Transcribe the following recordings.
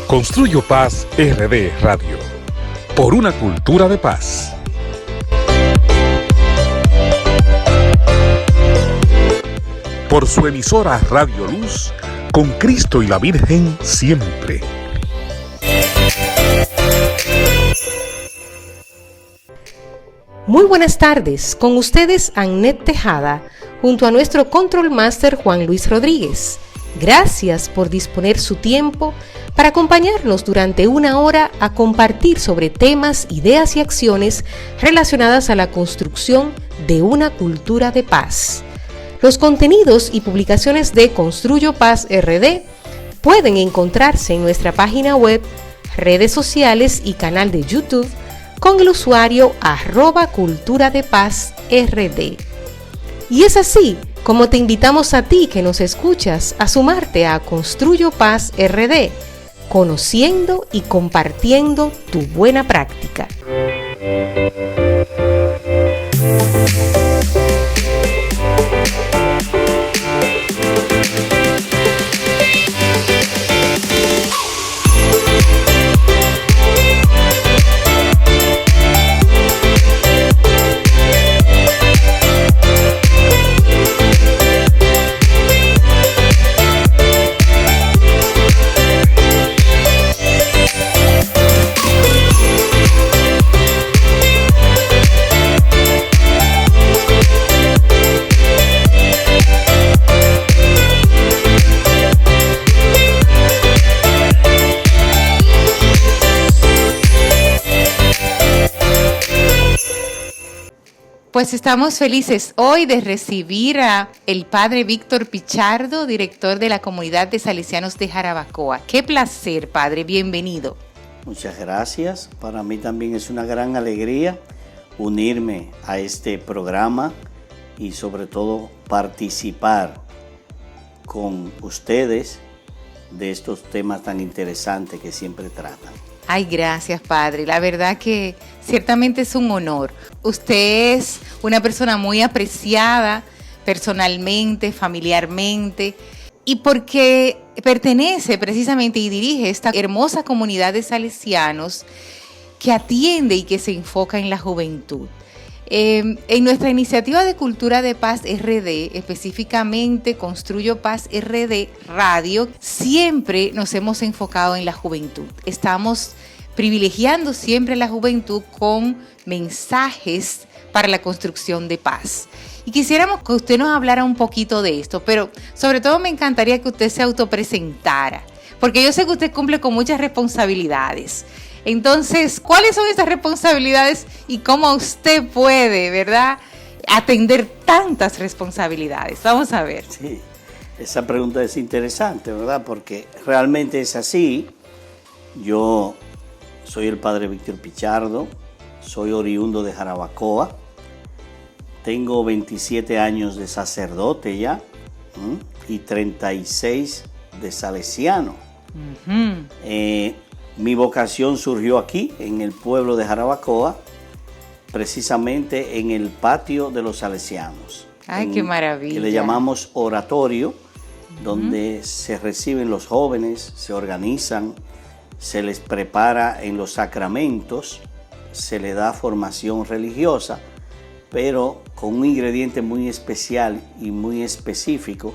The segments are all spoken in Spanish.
Construyo Paz RD Radio, por una cultura de paz. Por su emisora Radio Luz, con Cristo y la Virgen siempre. Muy buenas tardes, con ustedes Annette Tejada, junto a nuestro Control Master Juan Luis Rodríguez. Gracias por disponer su tiempo para acompañarnos durante una hora a compartir sobre temas, ideas y acciones relacionadas a la construcción de una cultura de paz. Los contenidos y publicaciones de Construyo Paz RD pueden encontrarse en nuestra página web, redes sociales y canal de YouTube con el usuario @culturadepazrd. Y es así como te invitamos a ti que nos escuchas a sumarte a Construyo Paz RD, conociendo y compartiendo tu buena práctica. Pues estamos felices hoy de recibir a el padre Víctor Pichardo, director de la Comunidad de Salesianos de Jarabacoa. Qué placer, padre, bienvenido. Muchas gracias. Para mí también es una gran alegría unirme a este programa y sobre todo participar con ustedes de estos temas tan interesantes que siempre tratan. Ay, gracias, padre. La verdad que ciertamente es un honor. Usted es una persona muy apreciada personalmente, familiarmente, y porque pertenece precisamente y dirige esta hermosa comunidad de salesianos que atiende y que se enfoca en la juventud. En nuestra iniciativa de Cultura de Paz RD, específicamente Construyo Paz RD Radio, siempre nos hemos enfocado en la juventud. Estamos privilegiando siempre a la juventud con mensajes para la construcción de paz. Y quisiéramos que usted nos hablara un poquito de esto, pero sobre todo me encantaría que usted se autopresentara, porque yo sé que usted cumple con muchas responsabilidades. Entonces, ¿cuáles son esas responsabilidades y cómo usted puede, verdad, atender tantas responsabilidades? Vamos a ver. Sí, esa pregunta es interesante, ¿verdad? Porque realmente es así. Yo soy el padre Víctor Pichardo, soy oriundo de Jarabacoa, tengo 27 años de sacerdote ya y 36 de salesiano. Mi vocación surgió aquí, en el pueblo de Jarabacoa, precisamente en el patio de los salesianos. ¡Ay, qué maravilla! Que le llamamos oratorio, donde se reciben los jóvenes, se organizan, se les prepara en los sacramentos, se le da formación religiosa, pero con un ingrediente muy especial y muy específico,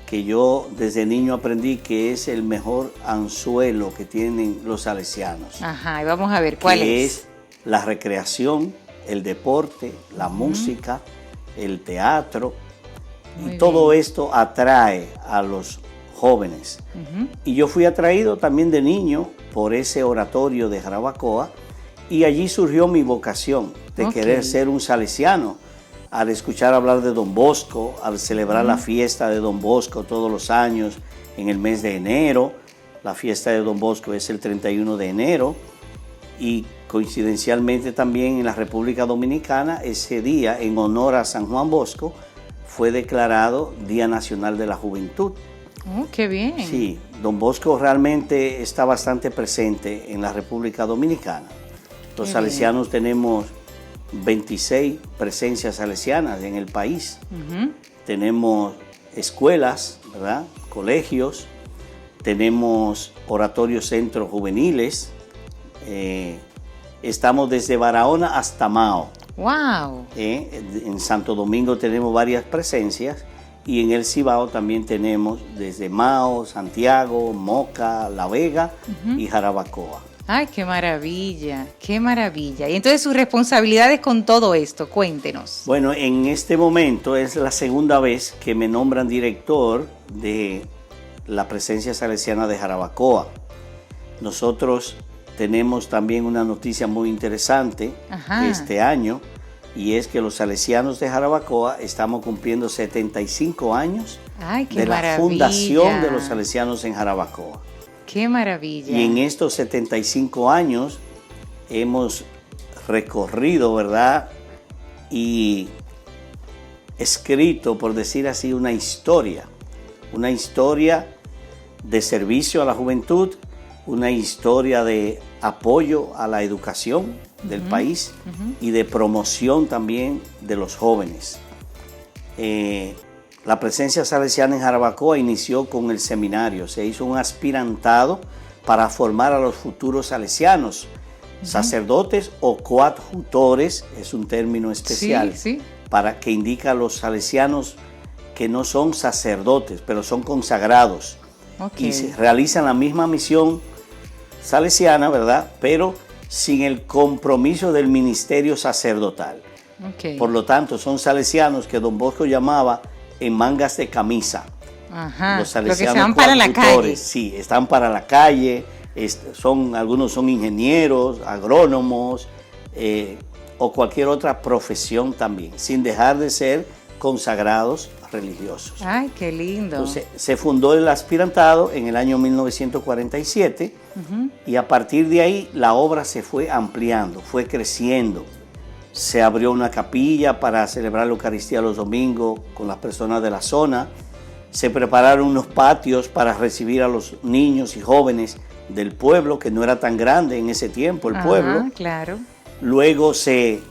que yo desde niño aprendí que es el mejor anzuelo que tienen los salesianos. Ajá, y vamos a ver cuál es la recreación, el deporte, la música, el teatro. Y todo esto atrae a los jóvenes. Y yo fui atraído también de niño por ese oratorio de Jarabacoa, y allí surgió mi vocación de querer ser un salesiano. Al escuchar hablar de Don Bosco, al celebrar la fiesta de Don Bosco todos los años en el mes de enero, la fiesta de Don Bosco es el 31 de enero, y coincidencialmente también en la República Dominicana, ese día, en honor a San Juan Bosco, fue declarado Día Nacional de la Juventud. Oh, ¡qué bien! Sí, Don Bosco realmente está bastante presente en la República Dominicana. Los salesianos tenemos 26 presencias salesianas en el país. Tenemos escuelas, ¿verdad? Colegios, tenemos oratorios centros juveniles, estamos desde Barahona hasta Mao. ¡Wow! En Santo Domingo tenemos varias presencias y en el Cibao también tenemos desde Mao, Santiago, Moca, La Vega y Jarabacoa. ¡Ay, qué maravilla! ¡Qué maravilla! Y entonces sus responsabilidades con todo esto, cuéntenos. Bueno, en este momento es la segunda vez que me nombran director de la presencia salesiana de Jarabacoa. Nosotros tenemos también una noticia muy interesante este año, y es que los salesianos de Jarabacoa estamos cumpliendo 75 años de la fundación de los salesianos en Jarabacoa. ¡Qué maravilla! Y en estos 75 años hemos recorrido, ¿verdad? Y escrito, por decir así, una historia de servicio a la juventud, una historia de apoyo a la educación del país y de promoción también de los jóvenes. La presencia salesiana en Jarabacoa inició con el seminario, se hizo un aspirantado para formar a los futuros salesianos, sacerdotes o coadjutores, es un término especial, para que indica a los salesianos que no son sacerdotes, pero son consagrados y se realizan la misma misión salesiana, ¿verdad? Pero sin el compromiso del ministerio sacerdotal. Por lo tanto, son salesianos que Don Bosco llamaba en mangas de camisa. Los salesianos que se van para la calle. Sí, están para la calle, algunos son ingenieros, agrónomos o cualquier otra profesión también, sin dejar de ser consagrados religiosos. ¡Ay, qué lindo! Entonces, se fundó el aspirantado en el año 1947 y a partir de ahí la obra se fue ampliando, fue creciendo. Se abrió una capilla para celebrar la Eucaristía los domingos con las personas de la zona. Se prepararon unos patios para recibir a los niños y jóvenes del pueblo, que no era tan grande en ese tiempo el pueblo. Claro. Luego se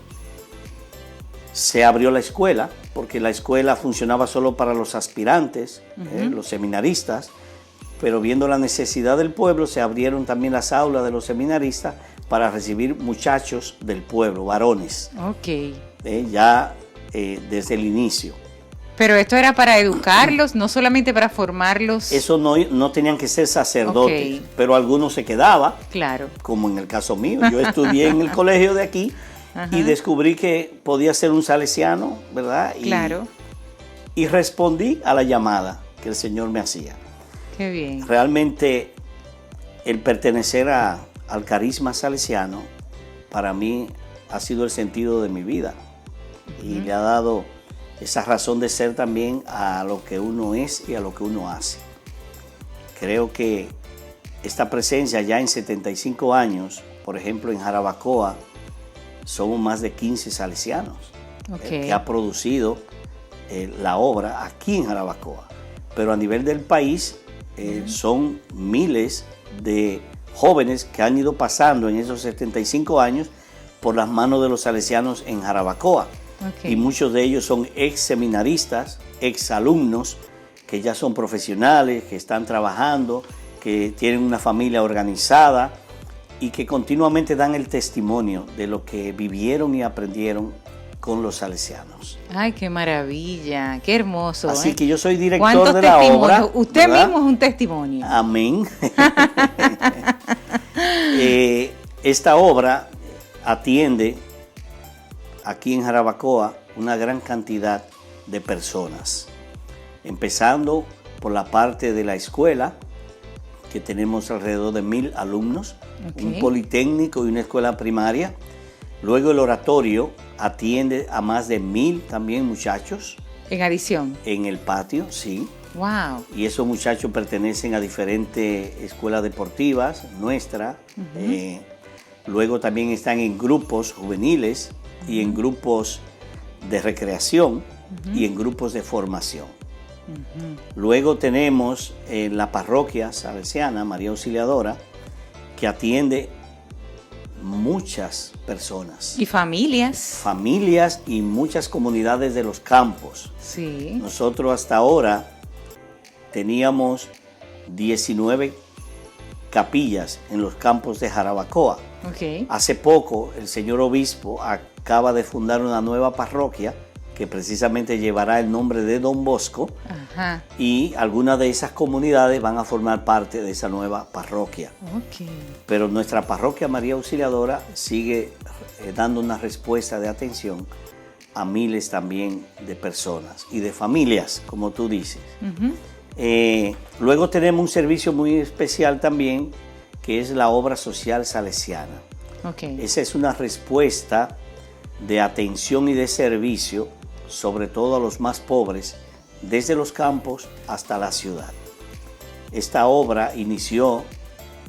abrió la escuela, porque la escuela funcionaba solo para los aspirantes, los seminaristas, pero viendo la necesidad del pueblo, se abrieron también las aulas de los seminaristas para recibir muchachos del pueblo, varones, desde el inicio. Pero esto era para educarlos, no solamente para formarlos. Eso no tenían que ser sacerdotes, pero algunos se quedaban, como en el caso mío. Yo estudié en el colegio de aquí y descubrí que podía ser un salesiano, ¿verdad? Y respondí a la llamada que el Señor me hacía. Qué bien. Realmente el pertenecer al carisma salesiano para mí ha sido el sentido de mi vida y le ha dado esa razón de ser también a lo que uno es y a lo que uno hace. Creo que esta presencia ya en 75 años, por ejemplo en Jarabacoa, somos más de 15 salesianos que ha producido la obra aquí en Jarabacoa, pero a nivel del país son miles de jóvenes que han ido pasando en esos 75 años por las manos de los salesianos en Jarabacoa. Y muchos de ellos son ex seminaristas, ex alumnos, que ya son profesionales, que están trabajando, que tienen una familia organizada y que continuamente dan el testimonio de lo que vivieron y aprendieron con los salesianos. ¡Ay, qué maravilla! ¡Qué hermoso! Así que yo soy director de la obra. Usted mismo es un testimonio. Amén. Esta obra atiende aquí en Jarabacoa una gran cantidad de personas, empezando por la parte de la escuela, que tenemos alrededor de 1000 alumnos, un politécnico y una escuela primaria. Luego el oratorio atiende a más de 1000 también muchachos. En adición. En el patio, sí. Wow. Y esos muchachos pertenecen a diferentes escuelas deportivas, nuestra. Luego también están en grupos juveniles y en grupos de recreación y en grupos de formación. Luego tenemos la parroquia salesiana María Auxiliadora, que atiende muchas personas. Y familias. Familias y muchas comunidades de los campos. Sí. Nosotros hasta ahora teníamos 19 capillas en los campos de Jarabacoa. Ok. Hace poco el señor obispo acaba de fundar una nueva parroquia que precisamente llevará el nombre de Don Bosco. Ajá. Y algunas de esas comunidades van a formar parte de esa nueva parroquia. Ok. Pero nuestra parroquia María Auxiliadora sigue dando una respuesta de atención a miles también de personas y de familias, como tú dices. Ujú. Luego tenemos un servicio muy especial también, que es la obra social salesiana. Ok. Esa es una respuesta de atención y de servicio, sobre todo a los más pobres, desde los campos hasta la ciudad. Esta obra inició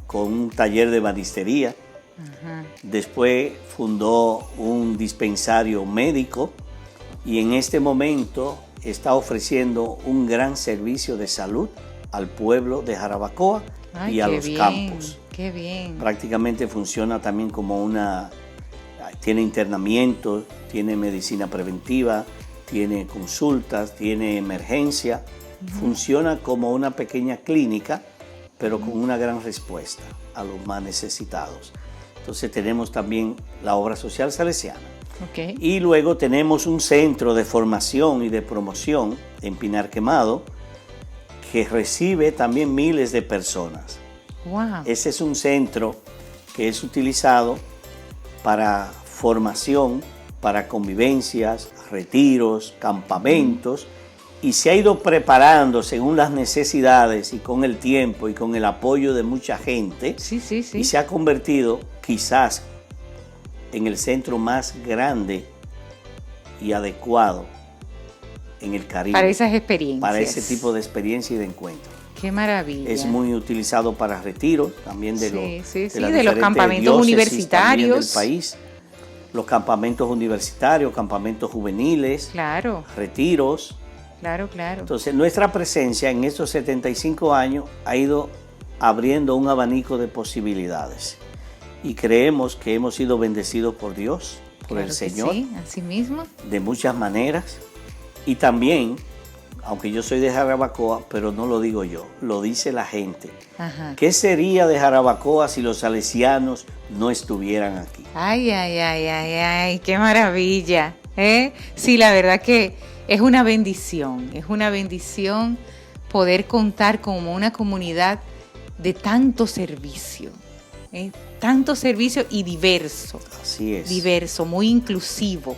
con un taller de ebanistería, Ajá. después fundó un dispensario médico y en este momento está ofreciendo un gran servicio de salud al pueblo de Jarabacoa Ay, y a qué los bien, campos. Qué bien. Prácticamente funciona también como tiene internamiento, tiene medicina preventiva, tiene consultas, tiene emergencia. Funciona como una pequeña clínica, pero con una gran respuesta a los más necesitados. Entonces tenemos también la obra social salesiana. Ok. Y luego tenemos un centro de formación y de promoción en Pinar Quemado que recibe también miles de personas. Wow. Ese es un centro que es utilizado para formación, para convivencias, retiros, campamentos, y se ha ido preparando según las necesidades y con el tiempo y con el apoyo de mucha gente. Sí, sí, sí. Y se ha convertido quizás en el centro más grande y adecuado en el Caribe. Para esas experiencias. Para ese tipo de experiencia y de encuentro. Qué maravilla. Es muy utilizado para retiros también de, Sí, sí, sí, las de los diferentes campamentos diócesis universitarios. también del país. Los campamentos universitarios, campamentos juveniles, Claro, retiros. claro, claro. Entonces, nuestra presencia en estos 75 años ha ido abriendo un abanico de posibilidades. Y creemos que hemos sido bendecidos por Dios, por Claro el que Señor, sí, así mismo. de muchas maneras. Y también, aunque yo soy de Jarabacoa, pero no lo digo yo, lo dice la gente. Ajá. ¿Qué sería de Jarabacoa si los salesianos no estuvieran aquí? Ay, ay, ay, ay, ay, qué maravilla. Sí, la verdad que es una bendición poder contar como una comunidad de tanto servicio y diverso. Así es. Diverso, muy inclusivo.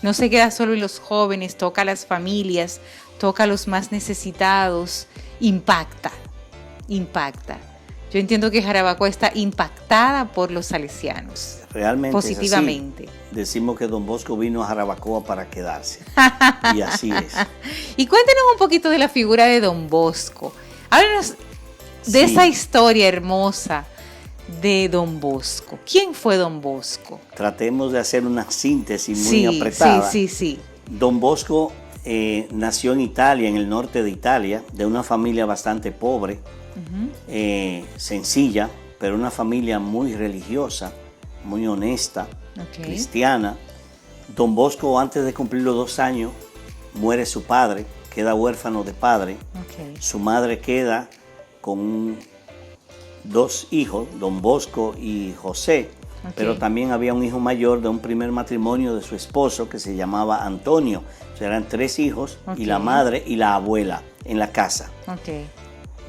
No se queda solo en los jóvenes, toca a las familias, toca a los más necesitados, impacta. Yo entiendo que Jarabacoa está impactada por los salesianos. Realmente positivamente. es así. Decimos que Don Bosco vino a Jarabacoa para quedarse. Y así es. Y cuéntenos un poquito de la figura de Don Bosco. Háblenos de esa historia hermosa de Don Bosco. ¿Quién fue Don Bosco? Tratemos de hacer una síntesis muy apretada. Sí. Don Bosco nació en Italia, en el norte de Italia, de una familia bastante pobre, sencilla, pero una familia muy religiosa, muy honesta, cristiana. Don Bosco, antes de cumplir los 2 años, muere su padre, queda huérfano de padre. Su madre queda con 2 hijos, Don Bosco y José, pero también había un hijo mayor de un primer matrimonio de su esposo que se llamaba Antonio. O sea, eran 3 hijos y la madre y la abuela en la casa.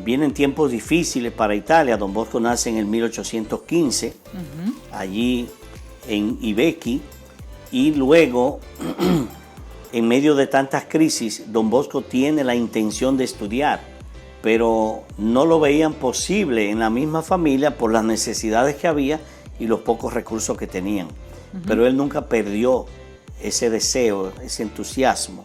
Vienen tiempos difíciles para Italia. Don Bosco nace en el 1815, allí en Ibequi, y luego, en medio de tantas crisis, Don Bosco tiene la intención de estudiar, pero no lo veían posible en la misma familia por las necesidades que había y los pocos recursos que tenían. Pero él nunca perdió ese deseo, ese entusiasmo,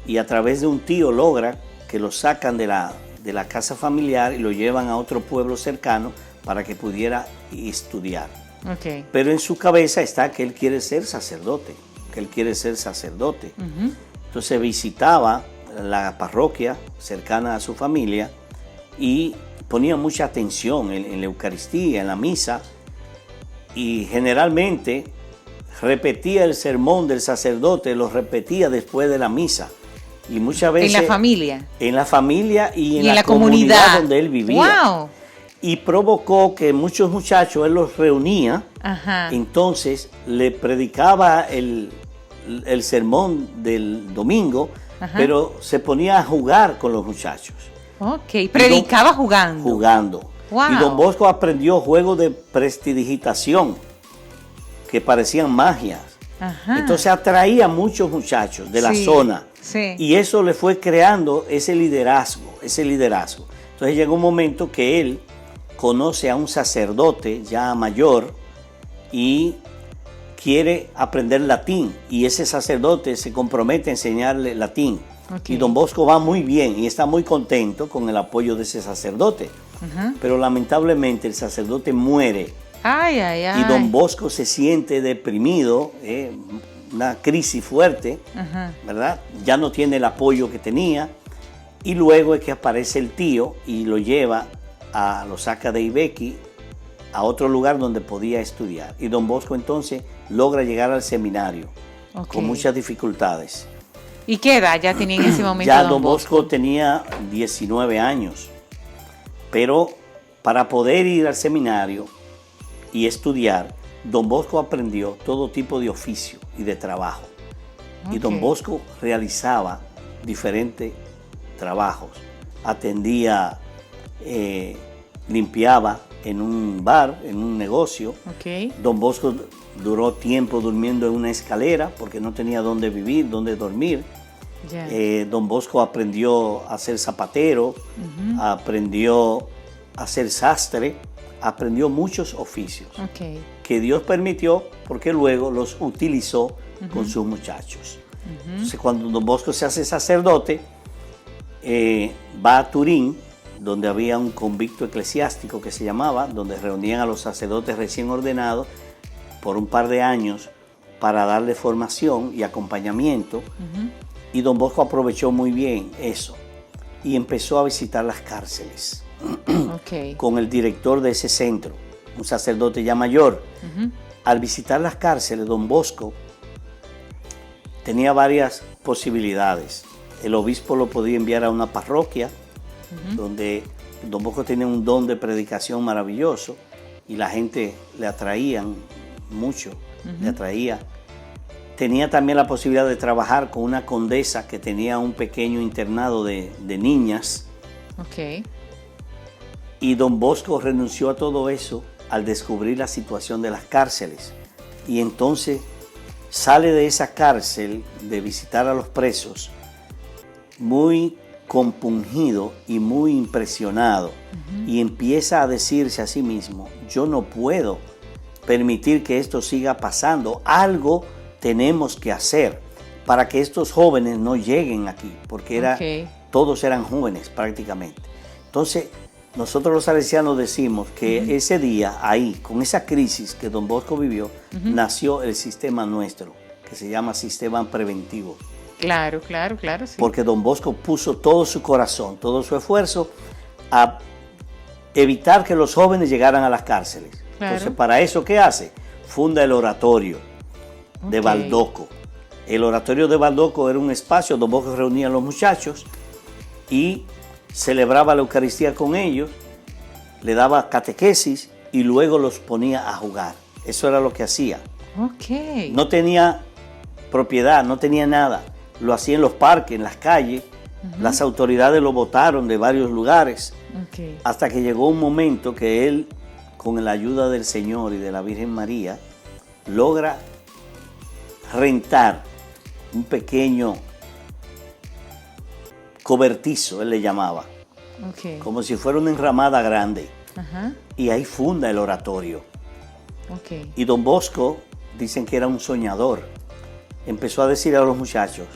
y a través de un tío logra que lo sacan de la casa familiar y lo llevan a otro pueblo cercano para que pudiera estudiar. Pero en su cabeza está que él quiere ser sacerdote, Entonces visitaba la parroquia cercana a su familia y ponía mucha atención en la Eucaristía, en la misa, y generalmente repetía el sermón del sacerdote, lo repetía después de la misa. Y muchas veces... ¿En la familia? En la familia y en la la comunidad donde él vivía. ¡Wow! Y provocó que muchos muchachos, él los reunía, Ajá. entonces le predicaba el sermón del domingo, Ajá. pero se ponía a jugar con los muchachos. Ok, predicaba jugando. Jugando. Wow. Y don Bosco aprendió juegos de prestidigitación que parecían magias. Ajá. Entonces atraía a muchos muchachos de la zona. Sí. Y eso le fue creando ese liderazgo. Entonces llegó un momento que él conoce a un sacerdote ya mayor y quiere aprender latín. Y ese sacerdote se compromete a enseñarle latín. Okay. Y don Bosco va muy bien y está muy contento con el apoyo de ese sacerdote. Ajá. Pero lamentablemente el sacerdote muere. Ay, ay, ay. Y don Bosco se siente deprimido, una crisis fuerte, Ajá. ¿verdad? Ya no tiene el apoyo que tenía. Y luego es que aparece el tío y lo lleva, lo saca de Ibequi a otro lugar donde podía estudiar. Y don Bosco entonces logra llegar al seminario con muchas dificultades. ¿Y qué edad ya tenía en ese momento Ya don Bosco tenía 19 años. Pero para poder ir al seminario y estudiar, don Bosco aprendió todo tipo de oficio y de trabajo. Y don Bosco realizaba diferentes trabajos. Atendía, limpiaba en un bar, en un negocio. Don Bosco duró tiempo durmiendo en una escalera porque no tenía dónde vivir, dónde dormir. Don Bosco aprendió a ser zapatero, aprendió a ser sastre, aprendió muchos oficios que Dios permitió porque luego los utilizó con sus muchachos. Entonces cuando don Bosco se hace sacerdote, va a Turín, donde había un convicto eclesiástico que se llamaba, donde reunían a los sacerdotes recién ordenados por un par de años para darle formación y acompañamiento. Y don Bosco aprovechó muy bien eso y empezó a visitar las cárceles con el director de ese centro, un sacerdote ya mayor. Al visitar las cárceles, don Bosco tenía varias posibilidades. El obispo lo podía enviar a una parroquia donde don Bosco tenía un don de predicación maravilloso y la gente le atraían mucho, le atraía. Tenía también la posibilidad de trabajar con una condesa que tenía un pequeño internado de niñas. Y don Bosco renunció a todo eso al descubrir la situación de las cárceles. Y entonces sale de esa cárcel de visitar a los presos muy compungido y muy impresionado. Y empieza a decirse a sí mismo, yo no puedo permitir que esto siga pasando. Algo tenemos que hacer para que estos jóvenes no lleguen aquí, porque todos eran jóvenes prácticamente. Entonces, nosotros los salesianos decimos que ese día, ahí, con esa crisis que don Bosco vivió, nació el sistema nuestro, que se llama sistema preventivo. Claro, sí. Porque don Bosco puso todo su corazón, todo su esfuerzo a evitar que los jóvenes llegaran a las cárceles. Entonces, para eso, ¿qué hace? Funda el oratorio de Baldoco. El oratorio de Baldoco era un espacio donde don Bosco reunía a los muchachos y celebraba la Eucaristía con ellos, le daba catequesis y luego los ponía a jugar. Eso era lo que hacía. No tenía propiedad, no tenía nada. Lo hacía en los parques, en las calles. Las autoridades lo botaron de varios lugares. Hasta que llegó un momento que él, con la ayuda del Señor y de la Virgen María, logra rentar un pequeño cobertizo, él le llamaba, como si fuera una enramada grande. Y ahí funda el oratorio. Y don Bosco, dicen que era un soñador, empezó a decir a los muchachos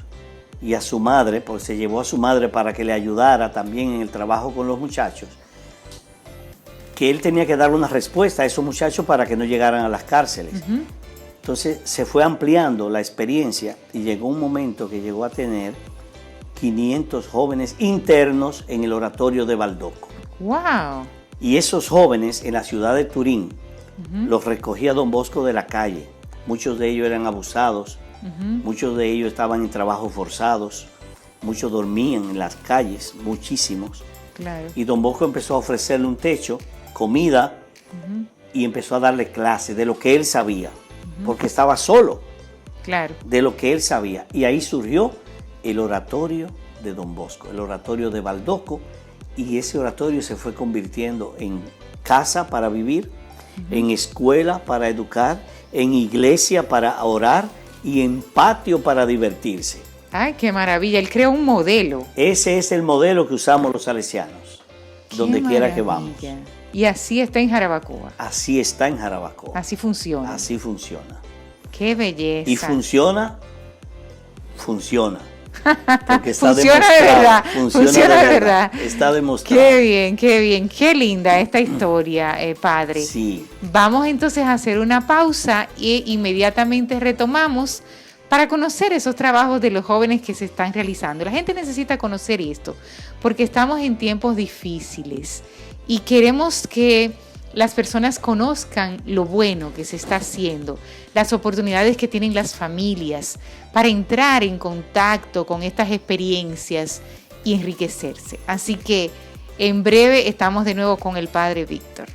y a su madre, porque se llevó a su madre para que le ayudara también en el trabajo con los muchachos, que él tenía que dar una respuesta a esos muchachos para que no llegaran a las cárceles. Entonces se fue ampliando la experiencia y llegó un momento que llegó a tener 500 jóvenes internos en el oratorio de Baldoco. ¡Wow! Y esos jóvenes en la ciudad de Turín los recogía Don Bosco de la calle. Muchos de ellos eran abusados, muchos de ellos estaban en trabajos forzados, muchos dormían en las calles, muchísimos. Claro. Y Don Bosco empezó a ofrecerle un techo, comida, y empezó a darle clases de lo que él sabía, porque estaba solo, Claro. de lo que él sabía. Y ahí surgió el oratorio de Don Bosco, el oratorio de Baldoco, y ese oratorio se fue convirtiendo en casa para vivir, en escuela para educar, en iglesia para orar y en patio para divertirse. Ay, qué maravilla. Él creó un modelo. Ese es el modelo que usamos los salesianos, donde Qué quiera que maravilla. vamos. Y así está en Jarabacoa. Así está en Jarabacoa. Así funciona. Así funciona. Qué belleza. Y funciona. Porque está Funciona de demostrado. verdad. Funciona de verdad. Está demostrado. Qué bien, qué bien. Qué linda esta historia, padre. Sí. Vamos entonces a hacer una pausa e inmediatamente retomamos para conocer esos trabajos de los jóvenes que se están realizando. La gente necesita conocer esto porque estamos en tiempos difíciles y queremos que las personas conozcan lo bueno que se está haciendo, las oportunidades que tienen las familias para entrar en contacto con estas experiencias y enriquecerse. Así que en breve estamos de nuevo con el Padre Víctor.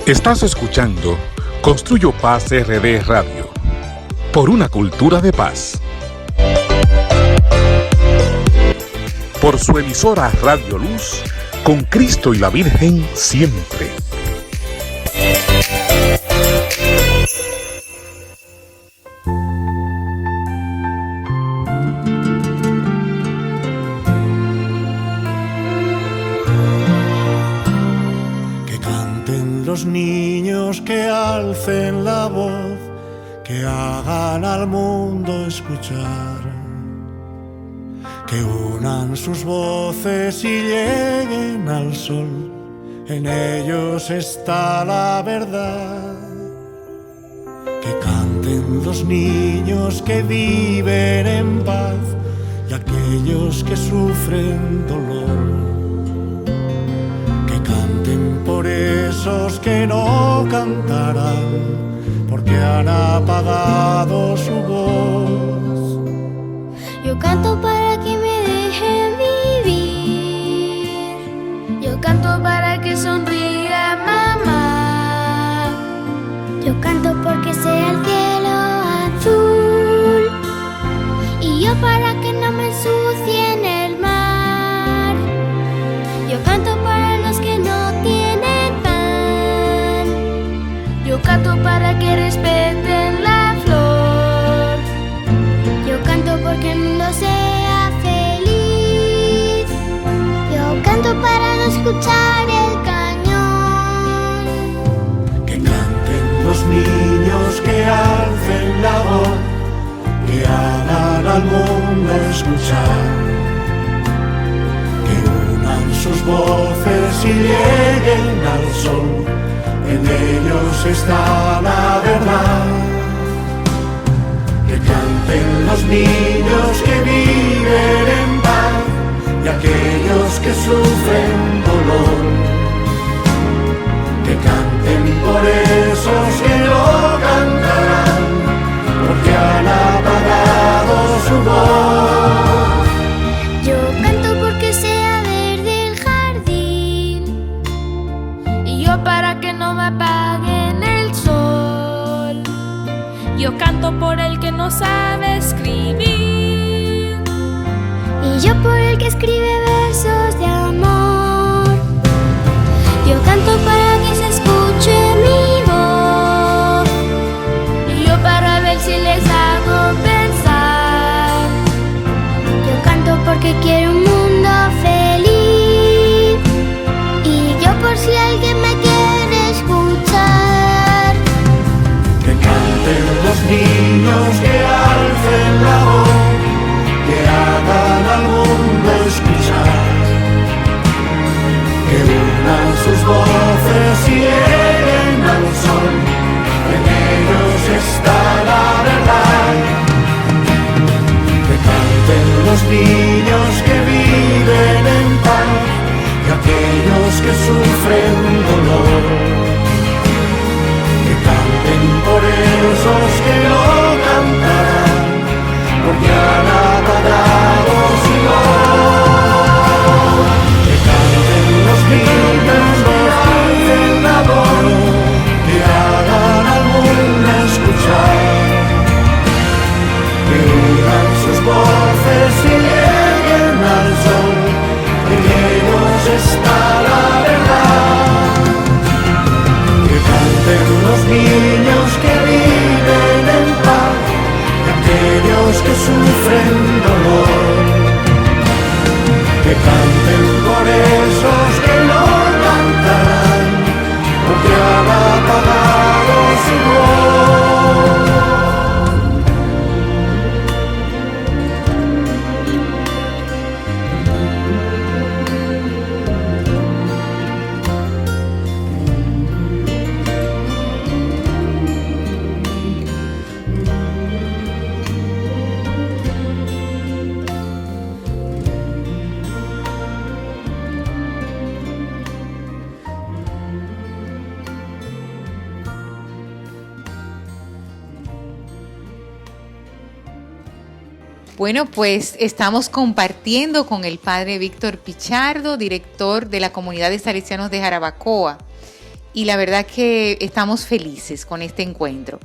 Estás escuchando Construyo Paz RD Radio, por una cultura de paz. Por su emisora Radio Luz, con Cristo y la Virgen siempre. Que canten los niños, que alcen la voz, que hagan al mundo escuchar, que unan sus voces y lleguen al sol, en ellos está la verdad. Que canten los niños que viven en paz y aquellos que sufren dolor, que canten por esos que no cantarán, porque han apagado su voz. Yo canto para que me dejen vivir, yo canto para que sonría mamá, yo canto porque sea el cielo azul, y yo para que no me ensucien el mar. Yo canto para los que no tienen pan, yo canto para que respeten la flor, yo canto porque el mundo sea feliz, yo canto para no escuchar el cañón. Que canten los niños, que alcen la voz, que hagan al mundo escuchar, que unan sus voces y lleguen al sol, en ellos está la verdad. Que canten los niños que viven en paz y aquellos que sufren dolor, que canten por esos que no cantarán, porque han apagado su voz. Yo canto porque sea verde el jardín, y yo para que no me apaguen el sol. Yo canto por el que no sabe escribir, Y yo por el que escribe versos de amor. Yo canto para que se escuche mi voz, y yo para ver si les hago pensar. Yo canto porque quiero un mundo feliz, y yo por si alguien me quiere escuchar. Que canten los niños, que alcen la voz, que hagan al mundo escuchar, que unan sus voces y lleguen al sol, en ellos está la verdad. Que canten niños que viven en paz y aquellos que sufren dolor. Que canten por esos que no cantarán, porque han apagado su voz. Que canten los niños que hacen labor, que hagan al mundo escuchar, que unan sus voces y lleguen al sol, en ellos está la verdad. Que canten los niños que viven en paz y aquellos que sufren dolor. Que canten por esos que no cantarán, porque han apagado su voz. Bueno, pues estamos compartiendo con el padre Víctor Pichardo, director de la Comunidad de Salesianos de Jarabacoa. Y la verdad que estamos felices con este encuentro.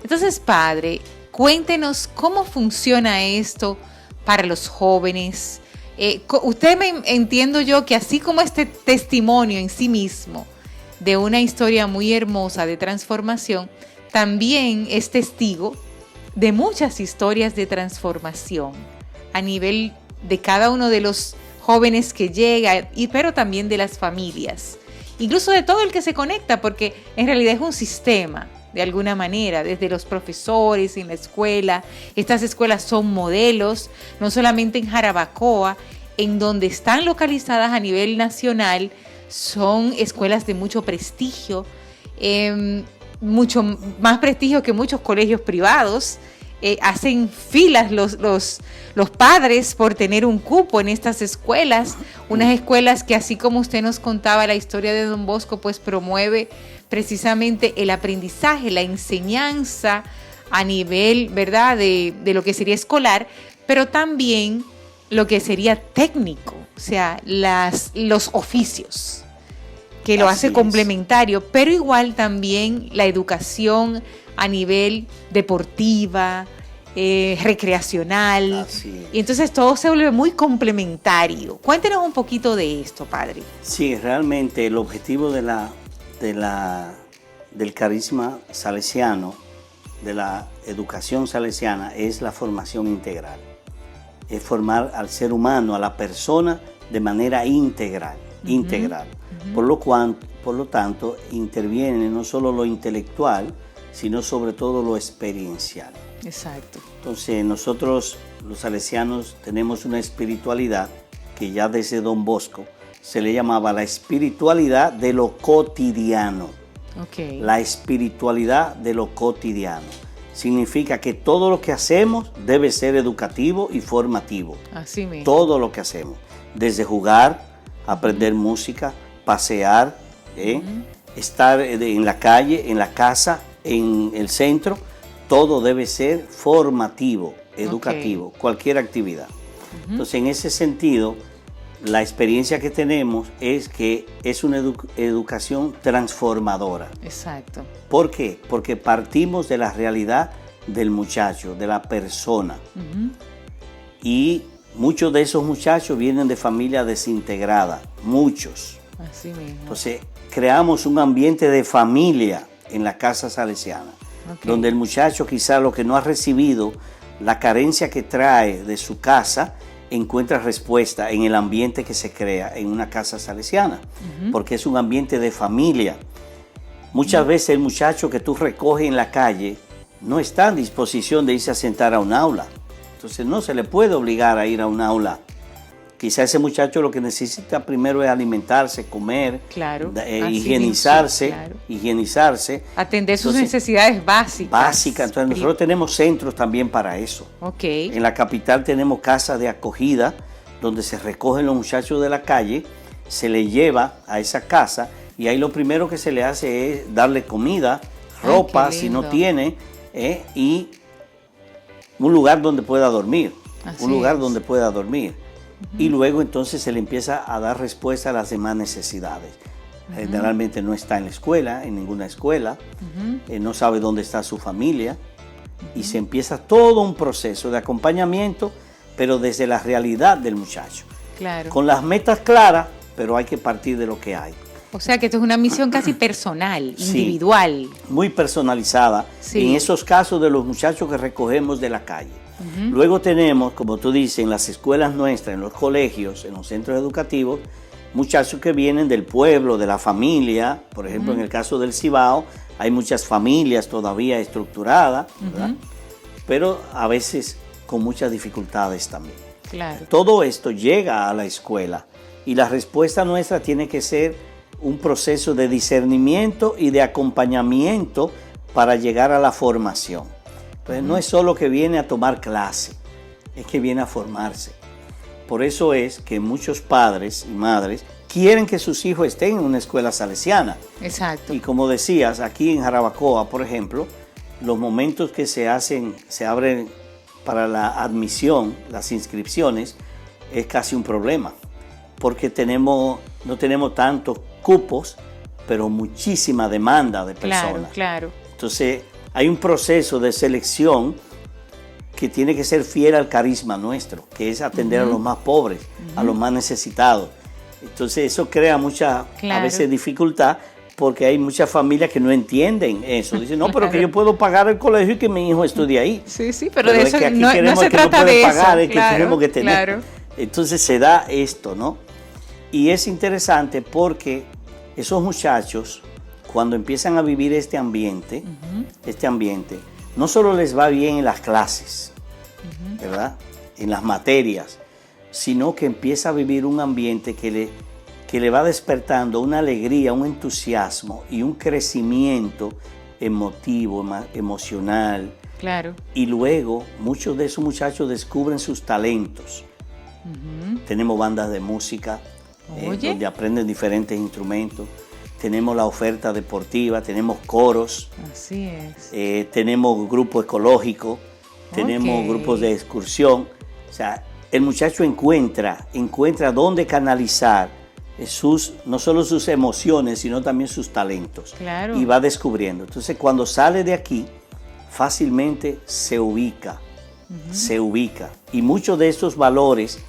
Entonces, padre, cuéntenos cómo funciona esto para los jóvenes. Entiendo yo que así como este testimonio en sí mismo de una historia muy hermosa de transformación, también es testigo de muchas historias de transformación a nivel de cada uno de los jóvenes que llega, pero también de las familias, incluso de todo el que se conecta, porque en realidad es un sistema, de alguna manera, desde los profesores en la escuela. Estas escuelas son modelos, no solamente en Jarabacoa, en donde están localizadas a nivel nacional, son escuelas de mucho prestigio, mucho más prestigio que muchos colegios privados. Hacen filas los padres por tener un cupo en estas escuelas, unas escuelas que, así como usted nos contaba la historia de Don Bosco, pues promueve precisamente el aprendizaje, la enseñanza a nivel, ¿verdad?, de lo que sería escolar, pero también lo que sería técnico, o sea, los oficios, que lo hace complementario, pero igual también la educación a nivel deportiva, recreacional. Y entonces todo se vuelve muy complementario. Cuéntenos un poquito de esto, padre. Sí, realmente el objetivo del carisma salesiano, de la educación salesiana, es la formación integral. Es formar al ser humano, a la persona, de manera integral. Por lo tanto, interviene no solo lo intelectual, sino sobre todo lo experiencial. Exacto. Entonces nosotros los salesianos tenemos una espiritualidad que ya desde Don Bosco se le llamaba la espiritualidad de lo cotidiano. Okay. La espiritualidad de lo cotidiano. Significa que todo lo que hacemos debe ser educativo y formativo. Así mismo. Todo lo que hacemos. Desde jugar, aprender música, pasear, estar en la calle, en la casa, en el centro, todo debe ser formativo, educativo, cualquier actividad. Entonces, en ese sentido, la experiencia que tenemos es que es una educación transformadora. Exacto. ¿Por qué? Porque partimos de la realidad del muchacho, de la persona. Y muchos de esos muchachos vienen de familia desintegrada, muchos. Así mismo. Entonces, creamos un ambiente de familia en la casa salesiana, donde el muchacho, quizá lo que no ha recibido, la carencia que trae de su casa, encuentra respuesta en el ambiente que se crea en una casa salesiana, porque es un ambiente de familia. Muchas veces el muchacho que tú recoges en la calle no está en disposición de irse a sentar a un aula. Entonces no se le puede obligar a ir a un aula Quizá ese muchacho lo que necesita primero es alimentarse, comer, Claro, higienizarse, claro. higienizarse. Atender sus Entonces, necesidades básicas. Básicas. Entonces nosotros tenemos centros también para eso. Ok. En la capital tenemos casas de acogida donde se recogen los muchachos de la calle, se les lleva a esa casa y ahí lo primero que se le hace es darle comida, ropa, Ay, qué si no lindo. tiene, y un lugar donde pueda dormir. Así un lugar es. donde pueda dormir. Y luego entonces se le empieza a dar respuesta a las demás necesidades. Generalmente no está en la escuela, en ninguna escuela, no sabe dónde está su familia, y se empieza todo un proceso de acompañamiento, pero desde la realidad del muchacho. Claro. Con las metas claras, pero hay que partir de lo que hay. O sea que esto es una misión casi personal, Sí. individual. Muy personalizada Sí. en esos casos de los muchachos que recogemos de la calle. Luego tenemos, como tú dices, en las escuelas nuestras, en los colegios, en los centros educativos, muchachos que vienen del pueblo, de la familia. Por ejemplo, en el caso del Cibao, hay muchas familias todavía estructuradas, ¿verdad? Pero a veces con muchas dificultades también. Claro. Todo esto llega a la escuela y la respuesta nuestra tiene que ser un proceso de discernimiento y de acompañamiento para llegar a la formación. Entonces no es solo que viene a tomar clase, es que viene a formarse. Por eso es que muchos padres y madres quieren que sus hijos estén en una escuela salesiana. Exacto. Y como decías, aquí en Jarabacoa, por ejemplo, los momentos que se abren para la admisión, las inscripciones, es casi un problema, porque no tenemos tantos cupos, pero muchísima demanda de personas. Claro. Entonces, hay un proceso de selección que tiene que ser fiel al carisma nuestro, que es atender a los más pobres, a los más necesitados. Entonces, eso crea a Claro. veces dificultad, porque hay muchas familias que no entienden eso. Dicen, no, pero que yo puedo pagar el colegio y que mi hijo estudie ahí. Sí, pero de es eso que aquí no queremos se que trata puede de pagar, eso. es que tenemos que tener. Claro. Entonces se da esto, ¿no? Y es interesante porque esos muchachos, cuando empiezan a vivir este ambiente, no solo les va bien en las clases, ¿verdad? En las materias, sino que empieza a vivir un ambiente que le va despertando una alegría, un entusiasmo y un crecimiento emotivo, emocional. Claro. Y luego muchos de esos muchachos descubren sus talentos. Tenemos bandas de música Oye. donde aprenden diferentes instrumentos. Tenemos la oferta deportiva, tenemos coros, Así es. tenemos grupo ecológico, tenemos Ok. grupos de excursión. O sea, el muchacho encuentra dónde canalizar no solo sus emociones, sino también sus talentos. Claro. Y va descubriendo. Entonces, cuando sale de aquí, fácilmente se ubica. Y muchos de esos valores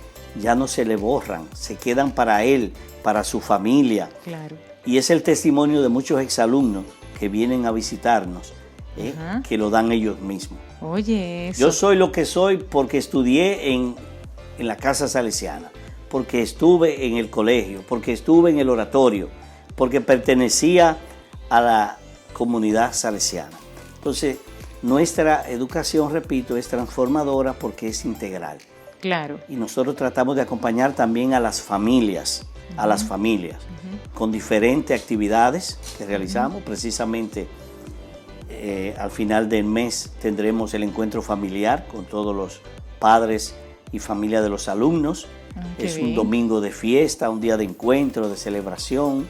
ya no se le borran, se quedan para él, para su familia. Claro. Y es el testimonio de muchos exalumnos que vienen a visitarnos, que lo dan ellos mismos. Oye, eso. Yo soy lo que soy porque estudié en la casa salesiana, porque estuve en el colegio, porque estuve en el oratorio, porque pertenecía a la comunidad salesiana. Entonces, nuestra educación, repito, es transformadora porque es integral. Claro. Y nosotros tratamos de acompañar también a las familias, con diferentes actividades que realizamos. Precisamente al final del mes tendremos el encuentro familiar con todos los padres y familia de los alumnos. Qué Es bien. un domingo de fiesta, un día de encuentro, de celebración,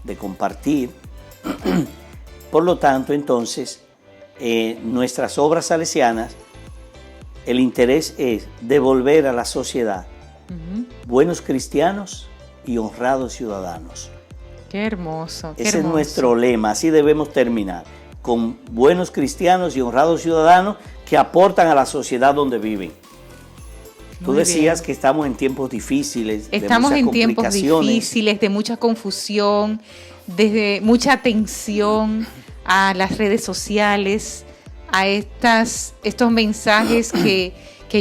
de compartir. Por lo tanto, entonces, nuestras obras salesianas, el interés es devolver a la sociedad buenos cristianos y honrados ciudadanos. Qué hermoso. Qué Ese hermoso. es nuestro lema, así debemos terminar, con buenos cristianos y honrados ciudadanos que aportan a la sociedad donde viven. Tú Muy decías bien. que estamos en tiempos difíciles, Estamos de en muchas tiempos complicaciones. difíciles, de mucha confusión, desde mucha atención a las redes sociales, a estos mensajes que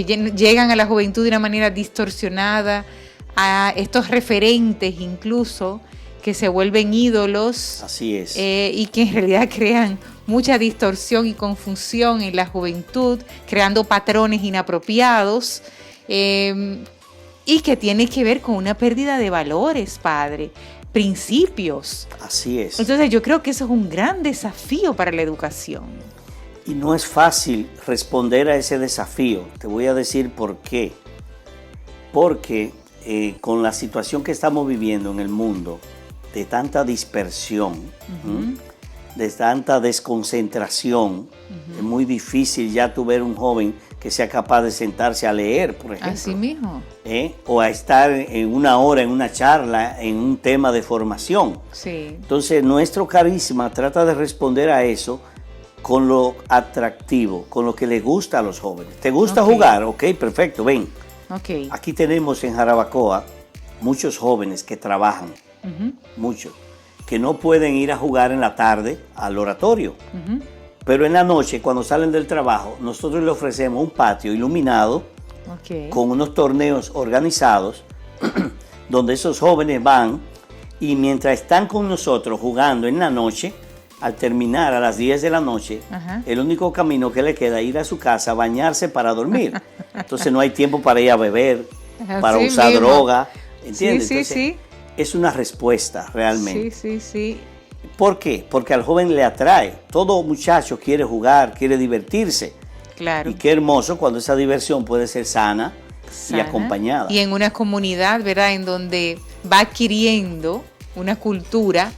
llegan a la juventud de una manera distorsionada, a estos referentes incluso que se vuelven ídolos. Así es. Y que en realidad crean mucha distorsión y confusión en la juventud, creando patrones inapropiados. y que tiene que ver con una pérdida de valores, padre, principios. Así es. Entonces yo creo que eso es un gran desafío para la educación. Y no es fácil responder a ese desafío. Te voy a decir por qué. Porque con la situación que estamos viviendo en el mundo, de tanta dispersión, de tanta desconcentración, es muy difícil ya tú ver un joven que sea capaz de sentarse a leer, por ejemplo. Así mismo. O a estar en una hora, en una charla, en un tema de formación. Sí. Entonces, nuestro carisma trata de responder a eso con lo atractivo, con lo que le gusta a los jóvenes. ¿Te gusta jugar? Ok, perfecto, ven. Okay. Aquí tenemos en Jarabacoa muchos jóvenes que trabajan, muchos, que no pueden ir a jugar en la tarde al oratorio. Pero en la noche, cuando salen del trabajo, nosotros les ofrecemos un patio iluminado con unos torneos organizados donde esos jóvenes van y mientras están con nosotros jugando en la noche, al terminar a las 10 de la noche, el único camino que le queda es ir a su casa a bañarse para dormir. Entonces no hay tiempo para ir a beber, para usar droga, ¿entiendes? Sí, sí. Es una respuesta realmente. Sí. ¿Por qué? Porque al joven le atrae. Todo muchacho quiere jugar, quiere divertirse. Claro. Y qué hermoso cuando esa diversión puede ser sana y acompañada. Y en una comunidad, ¿verdad? En donde va adquiriendo una cultura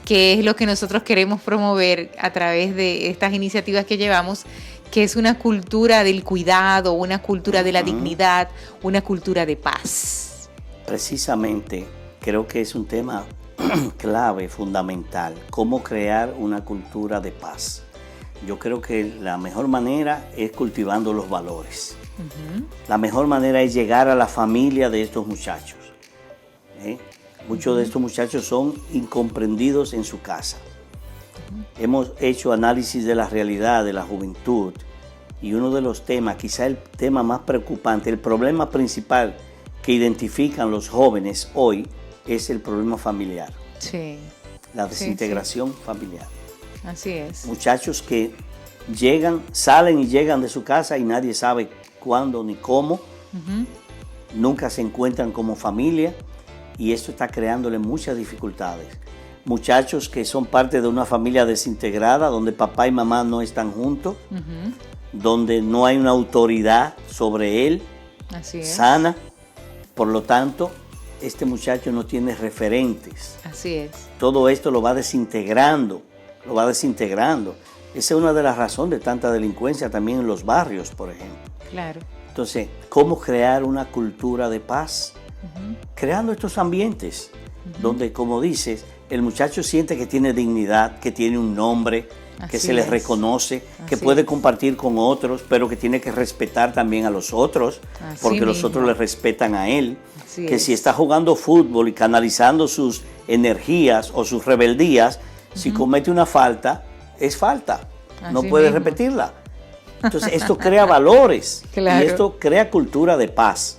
que es lo que nosotros queremos promover a través de estas iniciativas que llevamos, que es una cultura del cuidado, una cultura de la dignidad, una cultura de paz. Precisamente, creo que es un tema clave, fundamental, cómo crear una cultura de paz. Yo creo que la mejor manera es cultivando los valores. La mejor manera es llegar a la familia de estos muchachos. Muchos de estos muchachos son incomprendidos en su casa. Hemos hecho análisis de la realidad de la juventud y uno de los temas, quizá el tema más preocupante, el problema principal que identifican los jóvenes hoy es el problema familiar. Sí. La desintegración familiar. Así es. Muchachos que salen y llegan de su casa y nadie sabe cuándo ni cómo. Nunca se encuentran como familia. Y esto está creándole muchas dificultades. Muchachos que son parte de una familia desintegrada, donde papá y mamá no están juntos, donde no hay una autoridad sobre él, sana. Por lo tanto, este muchacho no tiene referentes. Así es. Todo esto lo va desintegrando. Esa es una de las razones de tanta delincuencia también en los barrios, por ejemplo. Claro. Entonces, ¿cómo crear una cultura de paz? Creando estos ambientes donde, como dices, el muchacho siente que tiene dignidad, que tiene un nombre, que se le reconoce, que puede compartir con otros, pero que tiene que respetar también a los otros, porque los otros le respetan a él. Que si está jugando fútbol y canalizando sus energías o sus rebeldías, si comete una falta, es falta, no puede repetirla. Entonces esto crea valores y esto crea cultura de paz.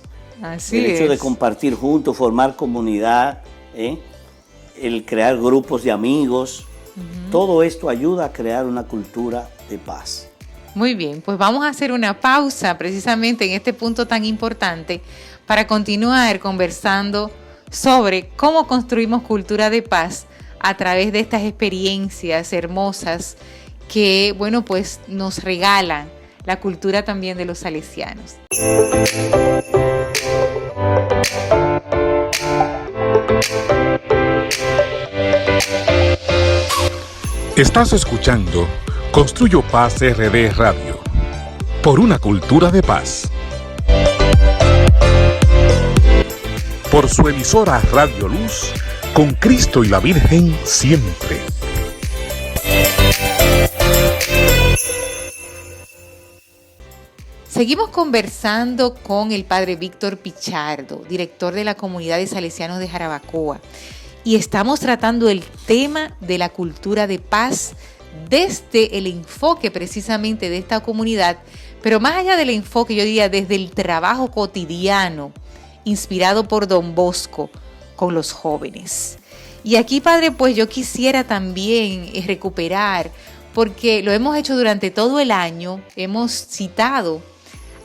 El hecho de compartir juntos, formar comunidad, el crear grupos de amigos, todo esto ayuda a crear una cultura de paz. Muy bien, pues vamos a hacer una pausa precisamente en este punto tan importante para continuar conversando sobre cómo construimos cultura de paz a través de estas experiencias hermosas que, bueno, pues nos regalan la cultura también de los salesianos. Estás escuchando Construyo Paz RD Radio, por una cultura de paz. Por su emisora Radio Luz, con Cristo y la Virgen siempre. Seguimos conversando con el padre Víctor Pichardo, director de la comunidad de salesianos de Jarabacoa, y estamos tratando el tema de la cultura de paz desde el enfoque precisamente de esta comunidad, pero más allá del enfoque, yo diría desde el trabajo cotidiano inspirado por Don Bosco con los jóvenes. Y aquí, padre, pues yo quisiera también recuperar, porque lo hemos hecho durante todo el año, hemos citado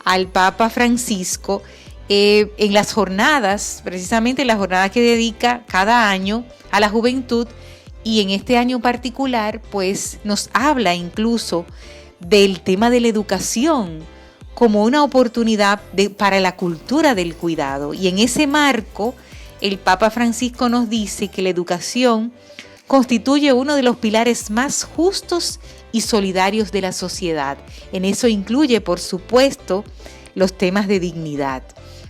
al Papa Francisco en las jornadas, precisamente la jornada que dedica cada año a la juventud, y en este año particular, pues nos habla incluso del tema de la educación como una oportunidad para la cultura del cuidado. Y en ese marco, el Papa Francisco nos dice que la educación constituye uno de los pilares más justos y solidarios de la sociedad. En eso incluye, por supuesto, los temas de dignidad.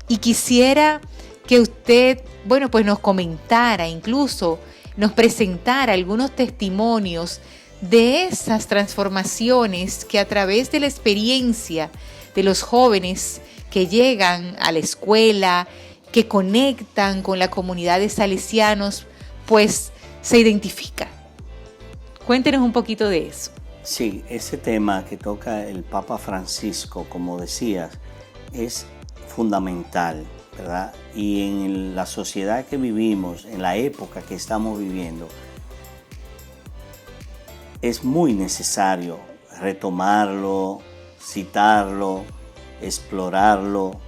Y quisiera que usted, pues nos comentara, incluso nos presentara algunos testimonios de esas transformaciones que a través de la experiencia de los jóvenes que llegan a la escuela, que conectan con la comunidad de salesianos, pues se identifica. Cuéntenos un poquito de eso. Sí, ese tema que toca el Papa Francisco, como decías, es fundamental, ¿verdad? Y en la sociedad que vivimos, en la época que estamos viviendo, es muy necesario retomarlo, citarlo, explorarlo,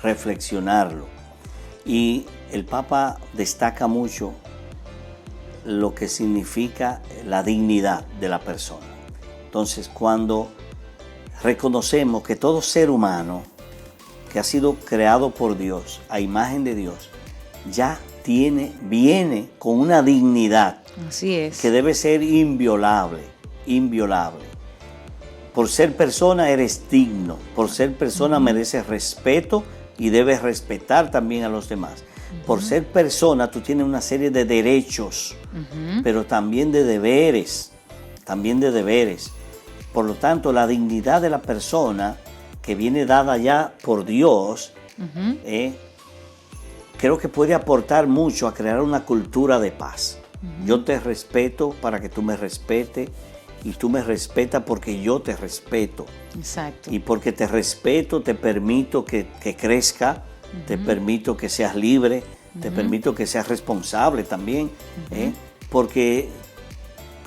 reflexionarlo. Y el Papa destaca mucho lo que significa la dignidad de la persona. Entonces, cuando reconocemos que todo ser humano que ha sido creado por Dios, a imagen de Dios, ya viene con una dignidad. Así es. Que debe ser inviolable. Por ser persona eres digno, por ser persona mereces respeto y debes respetar también a los demás. Por ser persona tú tienes una serie de derechos, pero también de deberes, Por lo tanto, la dignidad de la persona que viene dada ya por Dios, creo que puede aportar mucho a crear una cultura de paz. Yo te respeto para que tú me respetes, y tú me respetas porque yo te respeto. Exacto. Y porque te respeto, te permito que crezca, te permito que seas libre, te permito que seas responsable también, porque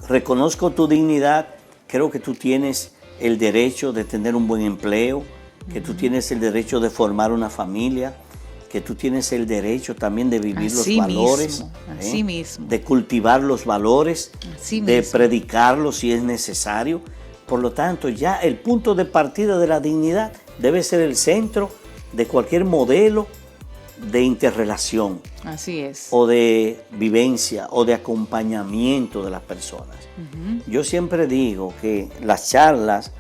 reconozco tu dignidad, creo que tú tienes el derecho de tener un buen empleo, que tú tienes el derecho de formar una familia, que tú tienes el derecho también de vivir los valores, así mismo, de cultivar los valores, así de mismo, predicarlos si es necesario. Por lo tanto, ya el punto de partida de la dignidad debe ser el centro de cualquier modelo de interrelación. Así es. O de vivencia o de acompañamiento de las personas. Yo siempre digo que las charlas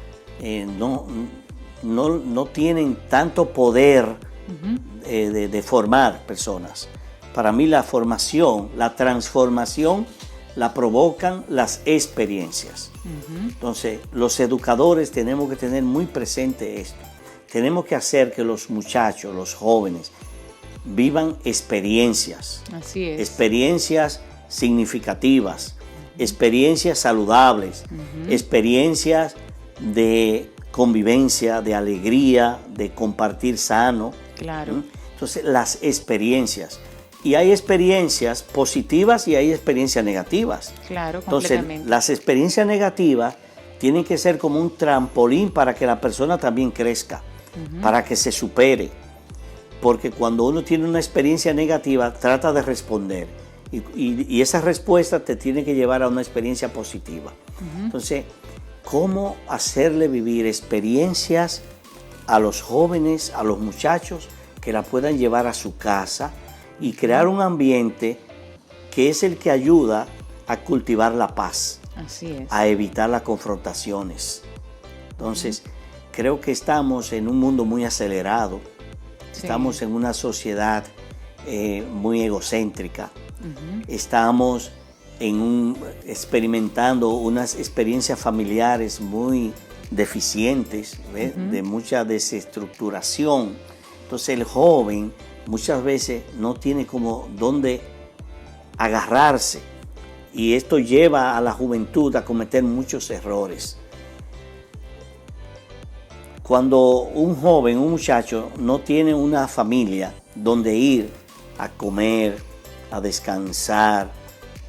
no tienen tanto poder de formar personas. Para mí la formación, la transformación la provocan las experiencias. Entonces, los educadores tenemos que tener muy presente esto. Tenemos que hacer que los muchachos, los jóvenes, vivan experiencias. Así es. Experiencias significativas, experiencias saludables, experiencias de convivencia, de alegría, de compartir sano. Claro. Entonces, las experiencias. Y hay experiencias positivas y hay experiencias negativas. Claro, Entonces, completamente. las experiencias negativas tienen que ser como un trampolín para que la persona también crezca, para que se supere. Porque cuando uno tiene una experiencia negativa, trata de responder. Y esa respuesta te tiene que llevar a una experiencia positiva. Entonces, ¿cómo hacerle vivir experiencias a los jóvenes, a los muchachos, que la puedan llevar a su casa y crear un ambiente que es el que ayuda a cultivar la paz? Así es. A evitar las confrontaciones. Entonces, creo que estamos en un mundo muy acelerado. Sí. Estamos en una sociedad muy egocéntrica. Estamos experimentando unas experiencias familiares muy deficientes, de mucha desestructuración. Entonces el joven muchas veces no tiene como dónde agarrarse, y esto lleva a la juventud a cometer muchos errores. Cuando un joven, un muchacho, no tiene una familia donde ir a comer, a descansar,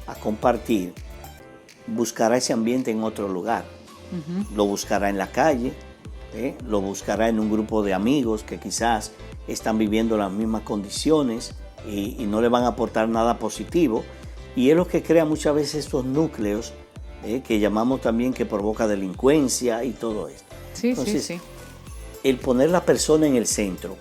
a compartir, buscará ese ambiente en otro lugar. Lo buscará en la calle, lo buscará en un grupo de amigos que quizás están viviendo las mismas condiciones y no le van a aportar nada positivo. Y es lo que crea muchas veces estos núcleos que llamamos también que provoca delincuencia y todo esto. Sí, Entonces, sí. el poner la persona en el centro,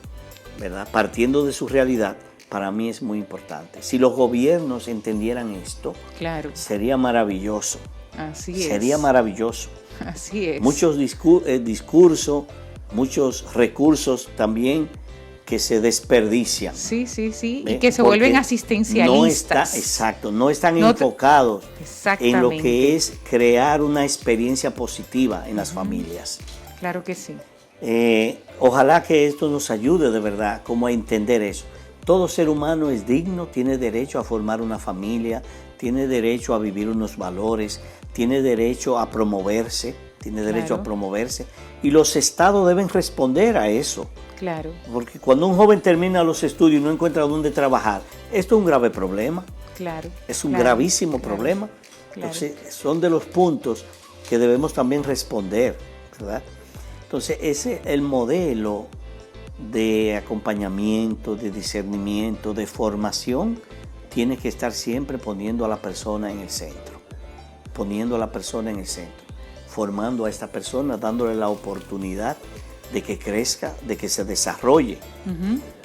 ¿verdad? Partiendo de su realidad, para mí es muy importante. Si los gobiernos entendieran esto, Claro. sería maravilloso. Así es. Sería maravilloso. Así es. Muchos discursos, muchos recursos también que se desperdician. Sí, sí, sí. ¿Ve? Y que se Porque vuelven asistencialistas. No están enfocados en lo Exactamente. que es crear una experiencia positiva en las familias. Claro que sí. Ojalá que esto nos ayude de verdad como a entender eso. Todo ser humano es digno, tiene derecho a formar una familia, tiene derecho a vivir unos valores, tiene derecho a promoverse, y los estados deben responder a eso. Claro. Porque cuando un joven termina los estudios y no encuentra dónde trabajar, esto es un grave problema, Claro. es un claro, gravísimo claro, problema. claro. Entonces, son de los puntos que debemos también responder, ¿verdad? Entonces, ese es el modelo de acompañamiento, de discernimiento, de formación, tiene que estar siempre poniendo a la persona en el centro, formando a esta persona, dándole la oportunidad de que crezca, de que se desarrolle.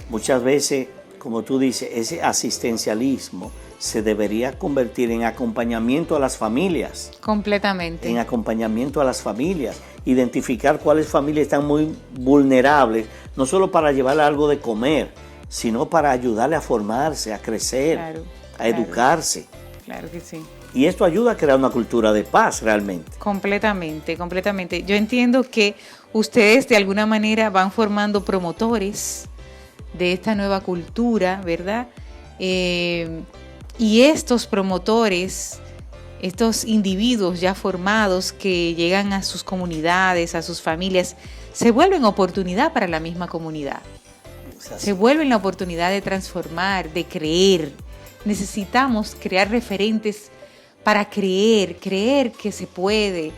Muchas veces, como tú dices, ese asistencialismo se debería convertir en acompañamiento a las familias. Completamente. En acompañamiento a las familias, identificar cuáles familias están muy vulnerables, no solo para llevarle algo de comer, sino para ayudarle a formarse, a crecer, a educarse. Claro que sí. Y esto ayuda a crear una cultura de paz realmente. Completamente, completamente. Yo entiendo que ustedes de alguna manera van formando promotores de esta nueva cultura, ¿verdad? Y estos promotores, estos individuos ya formados que llegan a sus comunidades, a sus familias, se vuelven oportunidad para la misma comunidad. Se vuelven la oportunidad de transformar, de creer. Necesitamos crear referentes para creer que se puede,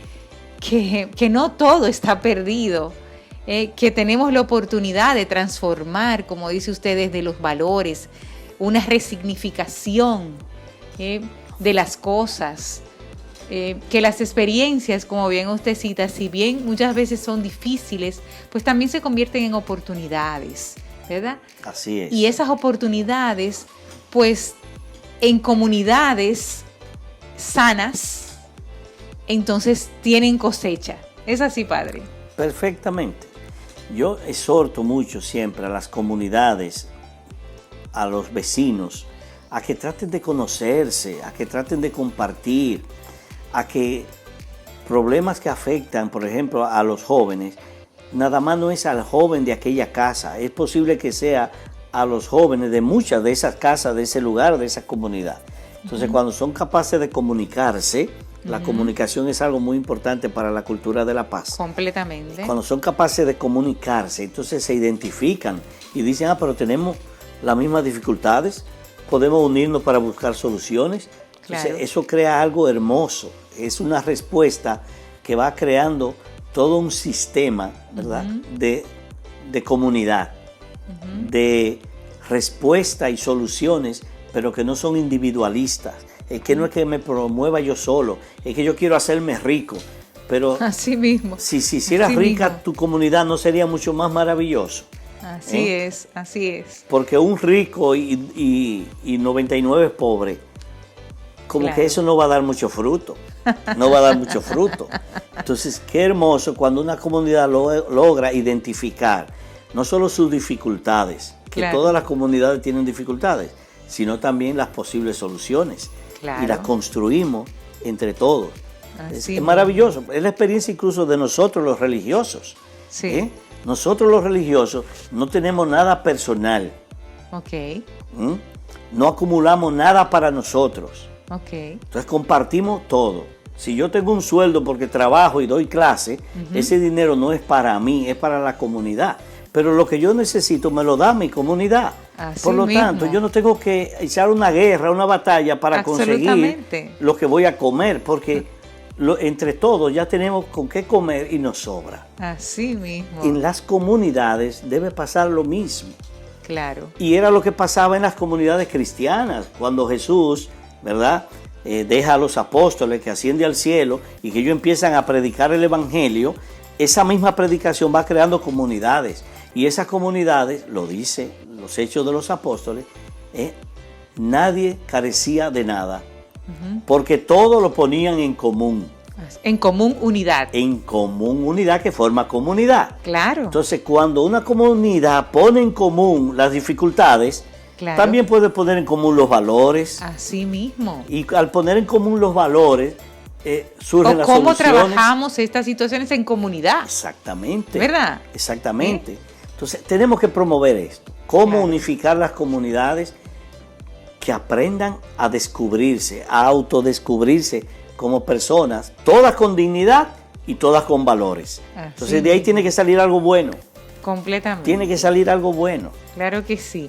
que no todo está perdido, que tenemos la oportunidad de transformar, como dice usted, desde los valores, una resignificación de las cosas, que las experiencias, como bien usted cita, si bien muchas veces son difíciles, pues también se convierten en oportunidades, ¿verdad? Así es. Y esas oportunidades, pues, en comunidades sanas, entonces tienen cosecha. ¿Es así, padre? Perfectamente. Yo exhorto mucho siempre a las comunidades, a los vecinos, a que traten de conocerse, a que traten de compartir, a que problemas que afectan, por ejemplo, a los jóvenes, nada más no es al joven de aquella casa, es posible que sea a los jóvenes de muchas de esas casas, de ese lugar, de esa comunidad. Entonces, cuando son capaces de comunicarse, la comunicación es algo muy importante para la cultura de la paz. Completamente. Cuando son capaces de comunicarse, entonces se identifican y dicen, pero tenemos las mismas dificultades, podemos unirnos para buscar soluciones. Entonces, eso crea algo hermoso, es una respuesta que va creando todo un sistema, ¿verdad? de comunidad, de respuesta y soluciones, pero que no son individualistas. Es que no es que me promueva yo solo, es que yo quiero hacerme rico. Pero así mismo. Si hicieras rica mismo tu comunidad, ¿no sería mucho más maravilloso? Así es, así es. Porque un rico y 99 pobres, como que eso no va a dar mucho fruto. No va a dar mucho fruto. Entonces, qué hermoso cuando una comunidad logra identificar no solo sus dificultades, que todas las comunidades tienen dificultades, sino también las posibles soluciones. Y las construimos entre todos. Es maravilloso. Es la experiencia incluso de nosotros los religiosos. Sí. Nosotros los religiosos no tenemos nada personal. Ok. No acumulamos nada para nosotros. Ok. Entonces compartimos todo. Si yo tengo un sueldo porque trabajo y doy clase, ese dinero no es para mí, es para la comunidad. Pero lo que yo necesito me lo da mi comunidad. Así Por lo mismo. tanto, yo no tengo que echar una guerra, una batalla para conseguir lo que voy a comer, porque entre todos ya tenemos con qué comer y nos sobra. Así mismo. En las comunidades debe pasar lo mismo. Claro. Y era lo que pasaba en las comunidades cristianas, cuando Jesús, ¿verdad?, deja a los apóstoles, que asciende al cielo y que ellos empiezan a predicar el evangelio. Esa misma predicación va creando comunidades, y esas comunidades, lo dice los Hechos de los Apóstoles, nadie carecía de nada, porque todo lo ponían en común. En común unidad. En común unidad, que forma comunidad. Claro. Entonces, cuando una comunidad pone en común las dificultades, Claro. también puede poner en común los valores. Así mismo. Y al poner en común los valores, surgen O las cómo soluciones. trabajamos estas situaciones en comunidad. Exactamente. ¿Verdad? Exactamente. Entonces, tenemos que promover esto. Cómo Claro. unificar las comunidades, que aprendan a descubrirse, a autodescubrirse como personas, todas con dignidad y todas con valores. Así Entonces, de ahí mismo. tiene que salir algo bueno. Completamente. Tiene que salir algo bueno. Claro que sí.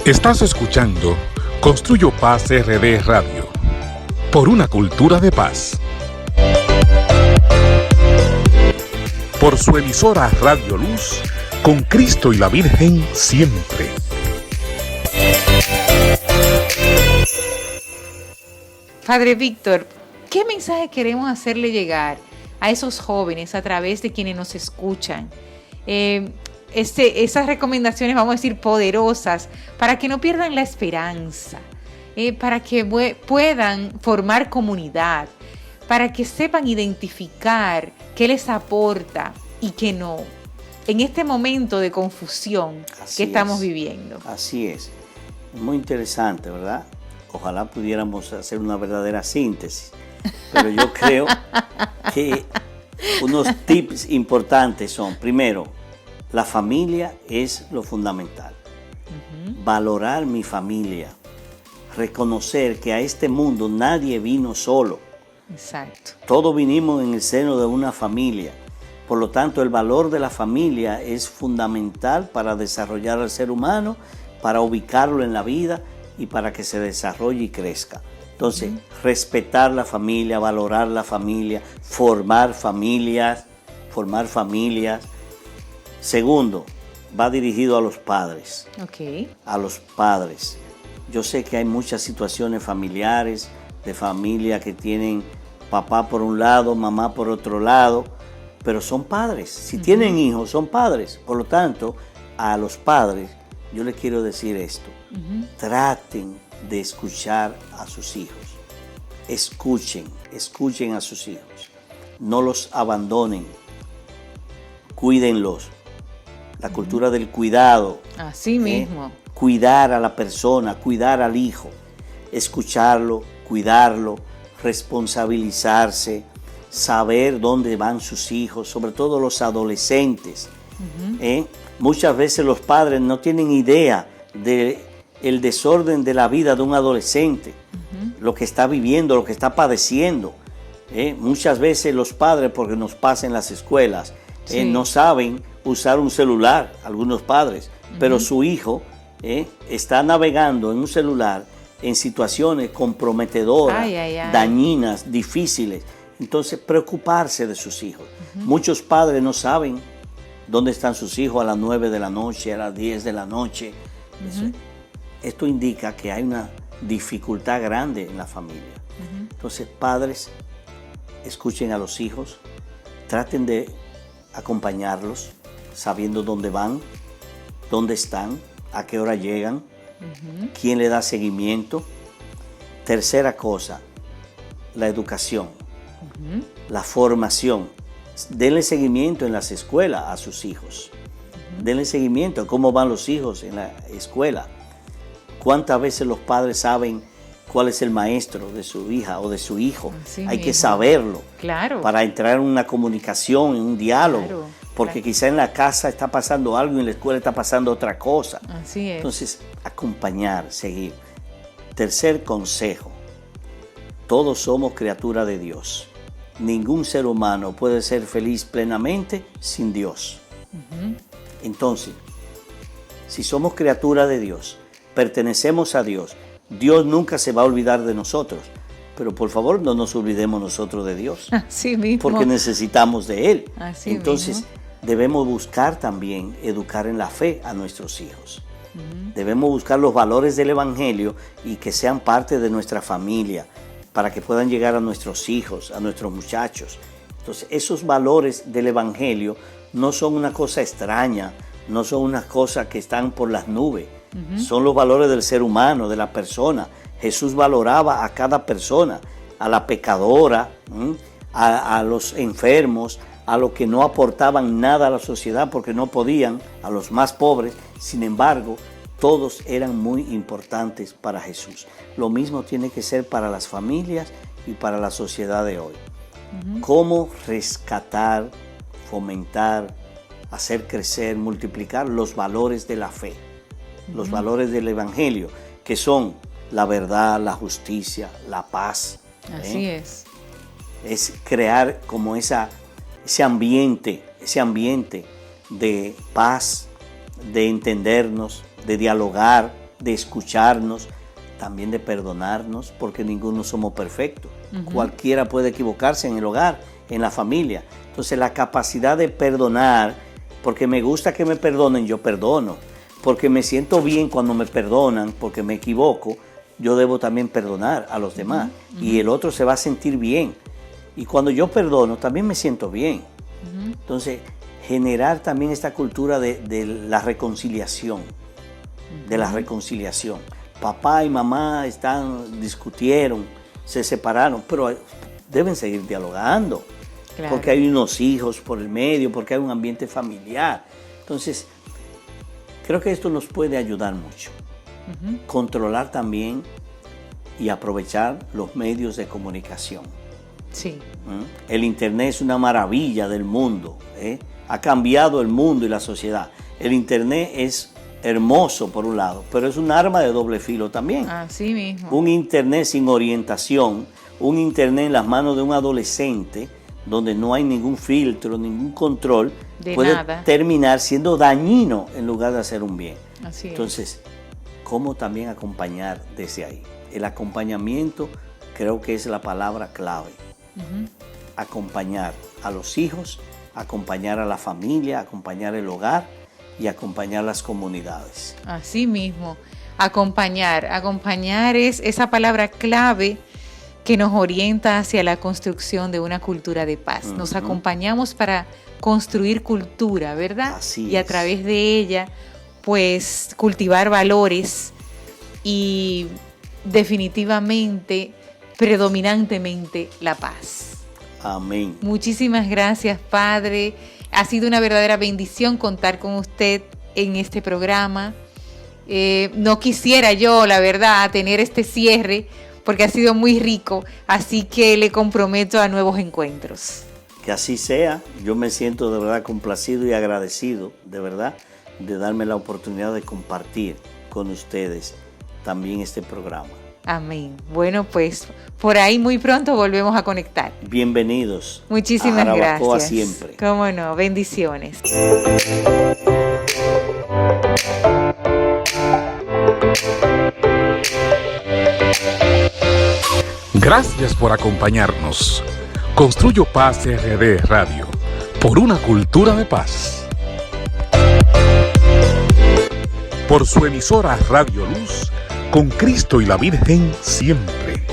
Estás escuchando Construyo Paz RD Radio. Por una cultura de paz. Por su emisora Radio Luz, con Cristo y la Virgen siempre. Padre Víctor, ¿qué mensaje queremos hacerle llegar a esos jóvenes a través de quienes nos escuchan? Esas recomendaciones, vamos a decir, poderosas, para que no pierdan la esperanza, para que puedan formar comunidad, para que sepan identificar qué les aporta y qué no, en este momento de confusión Así que estamos es. viviendo. Así es. Muy interesante, ¿verdad? Ojalá pudiéramos hacer una verdadera síntesis. Pero yo creo que unos tips importantes son, primero, la familia es lo fundamental. Valorar mi familia. Reconocer que a este mundo nadie vino solo. Exacto. Todos vinimos en el seno de una familia. Por lo tanto, el valor de la familia es fundamental para desarrollar al ser humano, para ubicarlo en la vida y para que se desarrolle y crezca. Entonces, respetar la familia, valorar la familia, formar familias. Segundo, va dirigido a los padres. Ok. A los padres. Yo sé que hay muchas situaciones familiares, de familia que tienen papá por un lado, mamá por otro lado, pero son padres. Si tienen hijos, son padres. Por lo tanto, a los padres, yo les quiero decir esto. Traten de escuchar a sus hijos. Escuchen a sus hijos. No los abandonen. Cuídenlos. La cultura del cuidado. Así mismo. Cuidar a la persona, cuidar al hijo. Escucharlo, cuidarlo, responsabilizarse, saber dónde van sus hijos, sobre todo los adolescentes. Muchas veces los padres no tienen idea del desorden de la vida de un adolescente, lo que está viviendo, lo que está padeciendo. Muchas veces los padres, porque nos pasa en las escuelas, no saben usar un celular, algunos padres, pero su hijo está navegando en un celular en situaciones comprometedoras, dañinas, difíciles. Entonces, preocuparse de sus hijos. Muchos padres no saben dónde están sus hijos a las 9 de la noche, a las 10 de la noche. Esto indica que hay una dificultad grande en la familia. Entonces, padres, escuchen a los hijos, traten de acompañarlos, sabiendo dónde van, dónde están, a qué hora llegan, quién le da seguimiento. Tercera cosa, la educación, la formación. Denle seguimiento en las escuelas a sus hijos. Denle seguimiento a cómo van los hijos en la escuela. ¿Cuántas veces los padres saben cuál es el maestro de su hija o de su hijo? Hay que saberlo para entrar en una comunicación, en un diálogo. Porque quizá en la casa está pasando algo y en la escuela está pasando otra cosa. Así es. Entonces, acompañar, seguir. Tercer consejo. Todos somos criaturas de Dios. Ningún ser humano puede ser feliz plenamente sin Dios. Entonces, Si somos criaturas de Dios, pertenecemos a Dios, Dios nunca se va a olvidar de nosotros. Pero por favor no nos olvidemos nosotros de Dios. Así mismo. Porque necesitamos de Él. Así Entonces mismo. debemos buscar también educar en la fe a nuestros hijos. Debemos buscar los valores del Evangelio y que sean parte de nuestra familia para que puedan llegar a nuestros hijos, a nuestros muchachos. Entonces esos valores del Evangelio no son una cosa extraña, no son unas cosas que están por las nubes. Son los valores del ser humano, de la persona. Jesús valoraba a cada persona, a la pecadora, a los enfermos, a los que no aportaban nada a la sociedad porque no podían, a los más pobres. Sin embargo, todos eran muy importantes para Jesús. Lo mismo tiene que ser para las familias y para la sociedad de hoy. Cómo rescatar, fomentar, hacer crecer, multiplicar los valores de la fe, los valores del Evangelio, que son la verdad, la justicia, la paz. Así es. Es crear como ese ambiente de paz, de entendernos, de dialogar, de escucharnos, también de perdonarnos, porque ninguno somos perfectos. Cualquiera puede equivocarse en el hogar, en la familia. Entonces la capacidad de perdonar, porque me gusta que me perdonen, yo perdono. Porque me siento bien cuando me perdonan, porque me equivoco, yo debo también perdonar a los demás. Y el otro se va a sentir bien. Y cuando yo perdono, también me siento bien. Entonces, generar también esta cultura de la reconciliación. De la reconciliación. Papá y mamá discutieron, se separaron, pero deben seguir dialogando. Claro. Porque hay unos hijos por el medio, porque hay un ambiente familiar. Entonces, creo que esto nos puede ayudar mucho. Controlar también y aprovechar los medios de comunicación. Sí. El Internet es una maravilla del mundo. Ha cambiado el mundo y la sociedad. El Internet es hermoso por un lado, pero es un arma de doble filo también. Así mismo. Un Internet sin orientación, un Internet en las manos de un adolescente, donde no hay ningún filtro, ningún control, puede terminar siendo dañino en lugar de hacer un bien. Así es. Entonces, ¿cómo también acompañar desde ahí? El acompañamiento creo que es la palabra clave. Acompañar a los hijos, acompañar a la familia, acompañar el hogar y acompañar las comunidades. Así mismo, acompañar es esa palabra clave que nos orienta hacia la construcción de una cultura de paz. Nos acompañamos para construir cultura, ¿verdad? Así y a través de ella, pues, cultivar valores y definitivamente, predominantemente, la paz. Amén. Muchísimas gracias, Padre. Ha sido una verdadera bendición contar con usted en este programa. No quisiera yo, la verdad, tener este cierre porque ha sido muy rico, así que le comprometo a nuevos encuentros. Que así sea. Yo me siento de verdad complacido y agradecido, de verdad, de darme la oportunidad de compartir con ustedes también este programa. Amén. Bueno, pues por ahí muy pronto volvemos a conectar. Bienvenidos. Muchísimas gracias. Siempre. Cómo no, bendiciones. Gracias por acompañarnos. Construyo Paz RD Radio, por una cultura de paz. Por su emisora Radio Luz, con Cristo y la Virgen siempre.